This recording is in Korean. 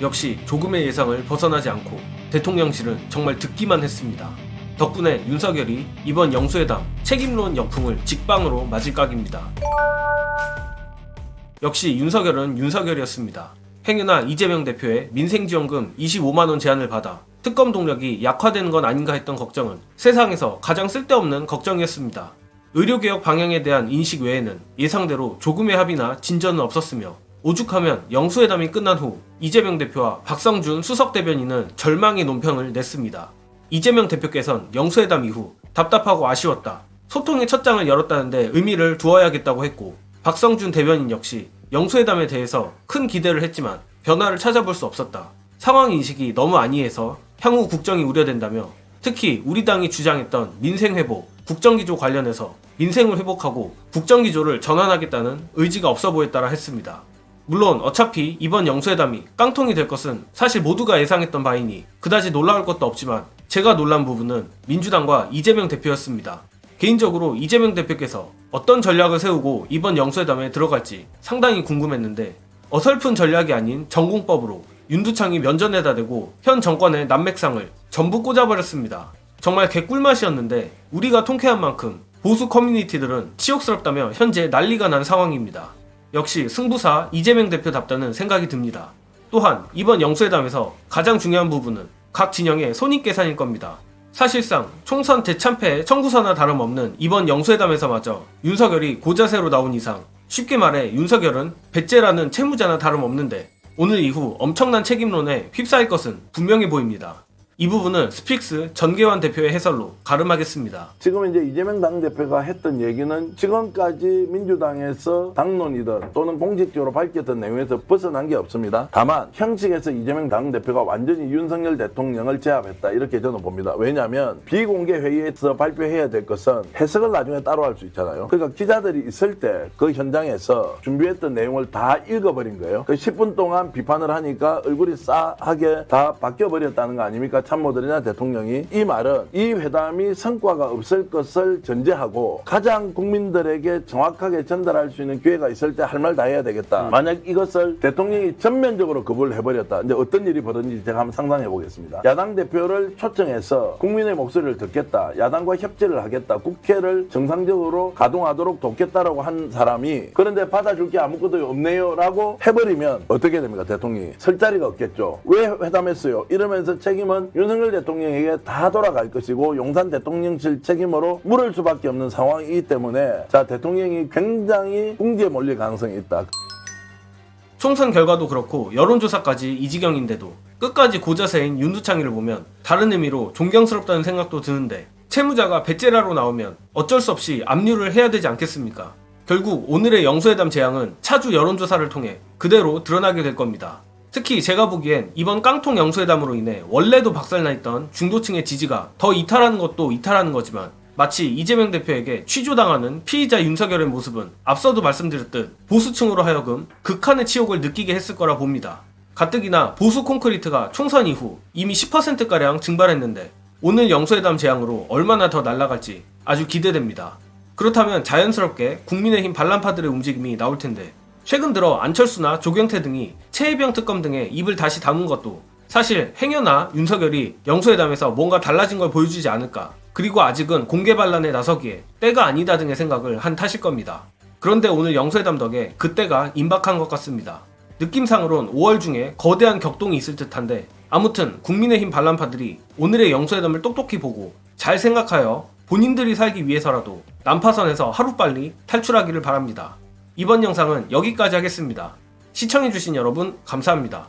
역시 조금의 예상을 벗어나지 않고 대통령실은 정말 듣기만 했습니다. 덕분에 윤석열이 이번 영수회담 책임론 역풍을 직방으로 맞을 각입니다. 역시 윤석열은 윤석열이었습니다. 행여나 이재명 대표의 민생지원금 25만원 제안을 받아 특검 동력이 약화되는 건 아닌가 했던 걱정은 세상에서 가장 쓸데없는 걱정이었습니다. 의료개혁 방향에 대한 인식 외에는 예상대로 조금의 합의나 진전은 없었으며 오죽하면 영수회담이 끝난 후 이재명 대표와 박성준 수석대변인은 절망의 논평을 냈습니다. 이재명 대표께서는 영수회담 이후 답답하고 아쉬웠다. 소통의 첫 장을 열었다는데 의미를 두어야겠다고 했고, 박성준 대변인 역시 영수회담에 대해서 큰 기대를 했지만 변화를 찾아볼 수 없었다. 상황 인식이 너무 안이해서 향후 국정이 우려된다며 특히 우리 당이 주장했던 민생회복, 국정기조 관련해서 민생을 회복하고 국정기조를 전환하겠다는 의지가 없어 보였다라 했습니다. 물론 어차피 이번 영수회담이 깡통이 될 것은 사실 모두가 예상했던 바이니 그다지 놀라울 것도 없지만 제가 놀란 부분은 민주당과 이재명 대표였습니다. 개인적으로 이재명 대표께서 어떤 전략을 세우고 이번 영수회담에 들어갈지 상당히 궁금했는데 어설픈 전략이 아닌 전공법으로 윤두창이 면전에다 대고 현 정권의 난맥상을 전부 꽂아버렸습니다. 정말 개꿀맛이었는데 우리가 통쾌한 만큼 보수 커뮤니티들은 치욕스럽다며 현재 난리가 난 상황입니다. 역시 승부사 이재명 대표답다는 생각이 듭니다. 또한 이번 영수회담에서 가장 중요한 부분은 각 진영의 손익계산일 겁니다. 사실상 총선 대참패 청구서나 다름없는 이번 영수회담에서마저 윤석열이 고자세로 나온 이상 쉽게 말해 윤석열은 배째라는 채무자나 다름없는데 오늘 이후 엄청난 책임론에 휩싸일 것은 분명해 보입니다. 이 부분은 스픽스 전계환 대표의 해설로 가름하겠습니다. 지금 이제 이재명 당대표가 했던 얘기는 지금까지 민주당에서 당론이든 또는 공식적으로 밝혔던 내용에서 벗어난 게 없습니다. 다만 형식에서 이재명 당대표가 완전히 윤석열 대통령을 제압했다 이렇게 저는 봅니다. 왜냐하면 비공개 회의에서 발표해야 될 것은 해석을 나중에 따로 할 수 있잖아요. 그러니까 기자들이 있을 때 그 현장에서 준비했던 내용을 다 읽어버린 거예요. 그 10분 동안 비판을 하니까 얼굴이 싸하게 다 바뀌어버렸다는 거 아닙니까? 참모들이나 대통령이. 이 말은 이 회담이 성과가 없을 것을 전제하고 가장 국민들에게 정확하게 전달할 수 있는 기회가 있을 때 할 말 다 해야 되겠다. 만약 이것을 대통령이 전면적으로 거부를 해버렸다. 이제 어떤 일이 벌어진지 제가 한번 상상해 보겠습니다. 야당 대표를 초청해서 국민의 목소리를 듣겠다. 야당과 협치를 하겠다. 국회를 정상적으로 가동하도록 돕겠다라고 한 사람이 그런데 받아줄 게 아무것도 없네요 라고 해버리면 어떻게 됩니까? 대통령이 설 자리가 없겠죠. 왜 회담했어요? 이러면서 책임은 윤석열 대통령에게 다 돌아갈 것이고 용산 대통령실 책임으로 물을 수밖에 없는 상황이기 때문에 자 대통령이 굉장히 궁지에 몰릴 가능성이 있다. 총선 결과도 그렇고 여론조사까지 이 지경인데도 끝까지 고자세인 윤두창이를 보면 다른 의미로 존경스럽다는 생각도 드는데 채무자가 배째라로 나오면 어쩔 수 없이 압류를 해야 되지 않겠습니까? 결국 오늘의 영수회담 재앙은 차주 여론조사를 통해 그대로 드러나게 될 겁니다. 특히 제가 보기엔 이번 깡통 영수회담으로 인해 원래도 박살나 있던 중도층의 지지가 더 이탈하는 것도 이탈하는 거지만 마치 이재명 대표에게 취조당하는 피의자 윤석열의 모습은 앞서도 말씀드렸듯 보수층으로 하여금 극한의 치욕을 느끼게 했을 거라 봅니다. 가뜩이나 보수 콘크리트가 총선 이후 이미 10%가량 증발했는데 오늘 영수회담 재앙으로 얼마나 더 날아갈지 아주 기대됩니다. 그렇다면 자연스럽게 국민의힘 반란파들의 움직임이 나올 텐데 최근 들어 안철수나 조경태 등이 최혜병 특검 등에 입을 다시 다문 것도 사실 행여나 윤석열이 영수회담에서 뭔가 달라진 걸 보여주지 않을까, 그리고 아직은 공개 반란에 나서기에 때가 아니다 등의 생각을 한 탓일 겁니다. 그런데 오늘 영수회담 덕에 그때가 임박한 것 같습니다. 느낌상으론 5월 중에 거대한 격동이 있을 듯한데 아무튼 국민의힘 반란파들이 오늘의 영수회담을 똑똑히 보고 잘 생각하여 본인들이 살기 위해서라도 난파선에서 하루빨리 탈출하기를 바랍니다. 이번 영상은 여기까지 하겠습니다. 시청해주신 여러분 감사합니다.